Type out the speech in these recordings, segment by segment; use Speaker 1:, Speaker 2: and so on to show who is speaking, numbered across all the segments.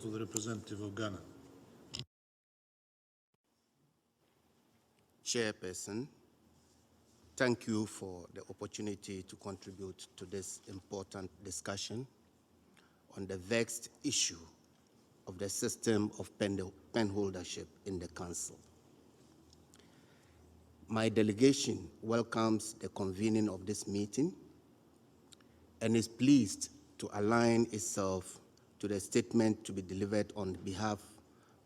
Speaker 1: for the representative of Ghana.
Speaker 2: Chairperson, thank you for the opportunity to contribute to this important discussion on the vexed issue of the system of penholdership in the Council. My delegation welcomes the convening of this meeting and is pleased to align itself to the statement to be delivered on behalf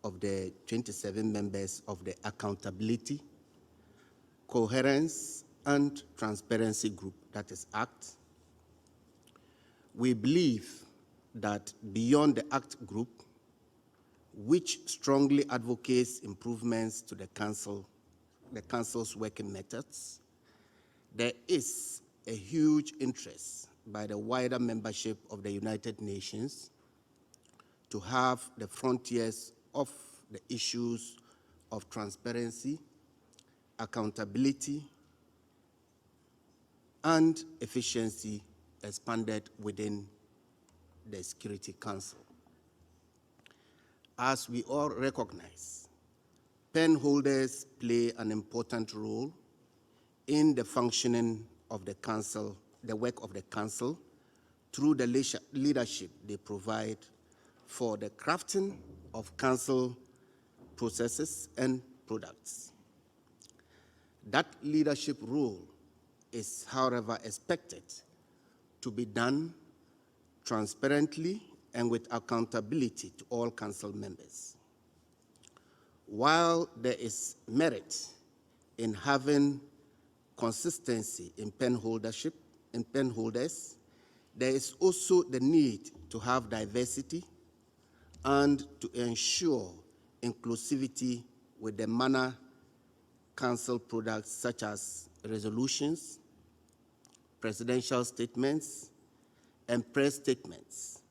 Speaker 2: of the 27 members of the Accountability, Coherence, and Transparency Group, that is ACT. We believe that beyond the ACT group, which strongly advocates improvements to the Council's working methods, there is a huge interest by the wider membership of the United Nations to have the frontiers of the issues of transparency, accountability, and efficiency expanded within the Security Council. As we all recognize, penholders play an important role in the functioning of the Council, the work of the Council, through the leadership they provide for the crafting of Council processes and products. That leadership role is, however, expected to be done transparently and with accountability to all Council members. While there is merit in having consistency in penholdership, in penholders, there is also the need to have diversity and to ensure inclusivity with the manner Council products such as resolutions, presidential statements, and press statements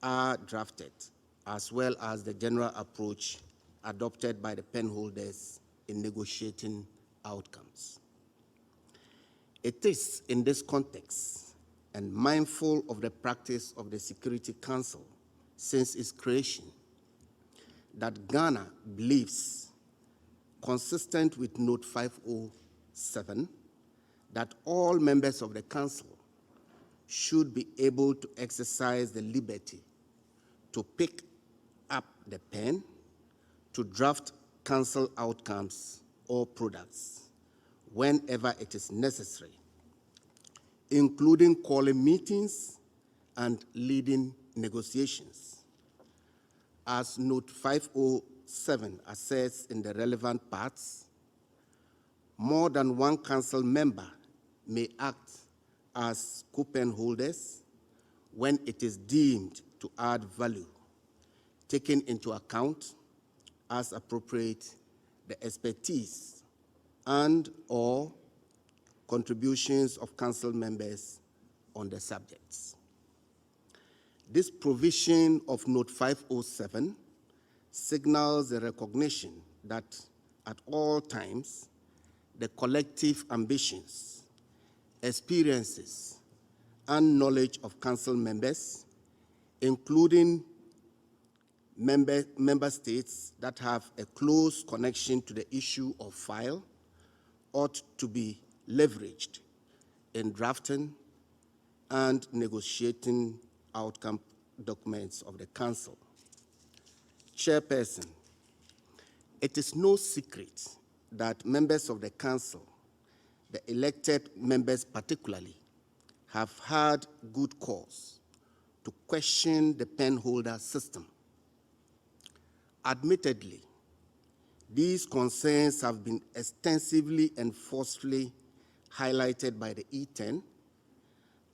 Speaker 2: are drafted, as well as the general approach adopted by the penholders in negotiating outcomes. It is in this context, and mindful of the practice of the Security Council since its creation, that Ghana believes, consistent with Note 507, that all members of the Council should be able to exercise the liberty to pick up the pen to draft Council outcomes or products whenever it is necessary, including calling meetings and leading negotiations. As Note 507 asserts in the relevant parts, more than one Council member may act as co-penholders when it is deemed to add value, taking into account, as appropriate, the expertise and/or contributions of Council members on the subjects. This provision of Note 507 signals the recognition that at all times the collective ambitions, experiences, and knowledge of Council members, including member states that have a close connection to the issue of file, ought to be leveraged in drafting and negotiating outcome documents of the Council. Chairperson, it is no secret that members of the Council, the elected members particularly, have had good cause to question the penholder system. Admittedly, these concerns have been extensively and forcefully highlighted by the E10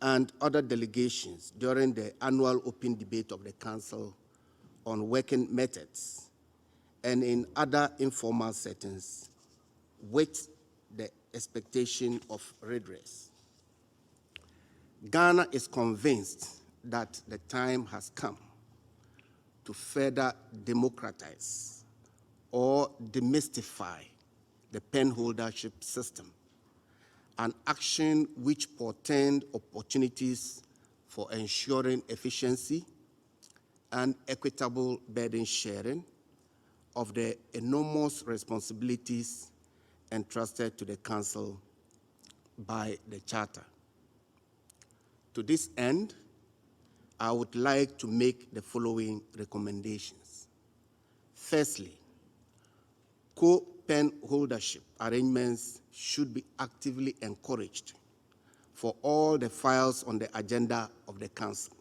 Speaker 2: and other delegations during the annual open debate of the Council on working methods and in other informal settings with the expectation of redress. Ghana is convinced that the time has come to further democratize or demystify the penholdership system, an action which portends opportunities for ensuring efficiency, and equitable burden sharing of the enormous responsibilities entrusted to the Council by the Charter. To this end, I would like to make the following recommendations. Firstly, co-penholdership arrangements should be actively encouraged for all the files on the agenda of the Council.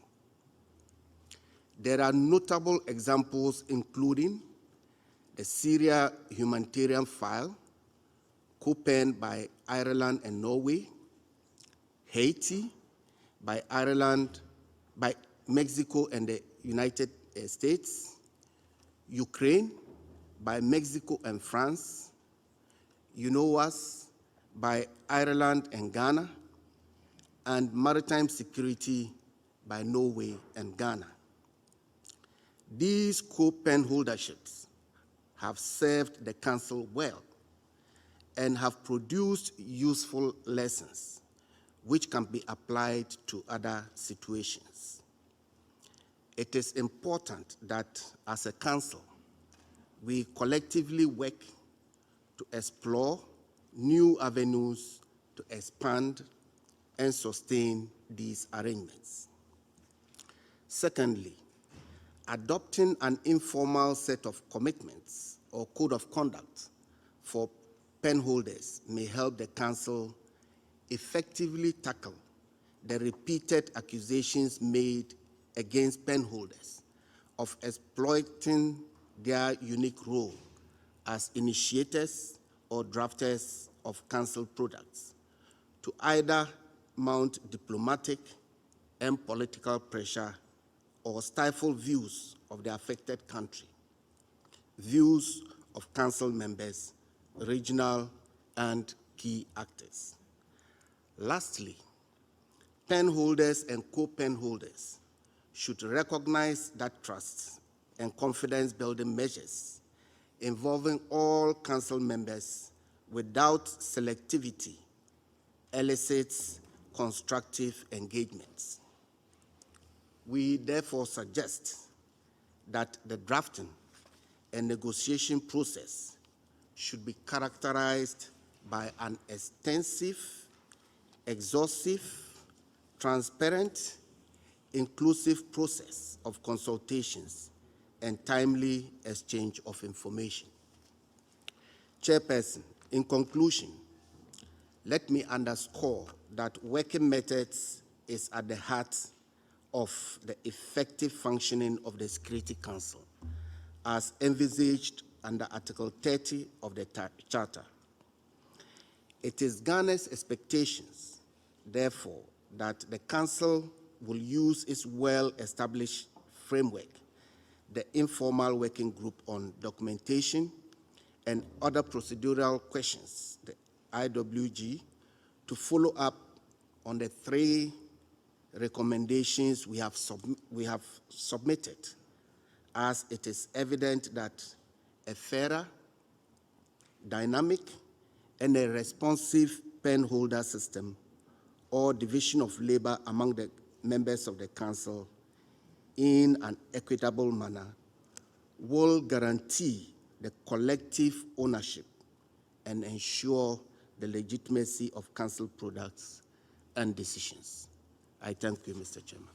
Speaker 2: There are notable examples including the Syria humanitarian file, co-penned by Ireland and Norway, Haiti by Ireland, by Mexico and the United States, Ukraine by Mexico and France, UNOWAS by Ireland and Ghana, and maritime security by Norway and Ghana. These co-penholderships have served the Council well and have produced useful lessons which can be applied to other situations. It is important that as a Council, we collectively work to explore new avenues to expand and sustain these arrangements. Secondly, adopting an informal set of commitments or code of conduct for penholders may help the Council effectively tackle the repeated accusations made against penholders of exploiting their unique role as initiators or drafters of Council products to either mount diplomatic and political pressure or stifle views of the affected country, views of Council members, regional and key actors. Lastly, penholders and co-penholders should recognize that trust and confidence-building measures involving all Council members without selectivity elicits constructive engagements. We therefore suggest that the drafting and negotiation process should be characterized by an extensive, exhaustive, transparent, inclusive process of consultations and timely exchange of information. Chairperson, in conclusion, let me underscore that working methods is at the heart of the effective functioning of the Security Council, as envisaged under Article 30 of the Charter. It is Ghana's expectations, therefore, that the Council will use its well-established framework, the Informal Working Group on Documentation and Other Procedural Questions, the IWG, to follow up on the 3 recommendations we have submitted, as it is evident that a fairer, dynamic, and a responsive penholder system or division of labor among the members of the Council in an equitable manner will guarantee the collective ownership and ensure the legitimacy of Council products and decisions. I thank you, Mr. Chairman.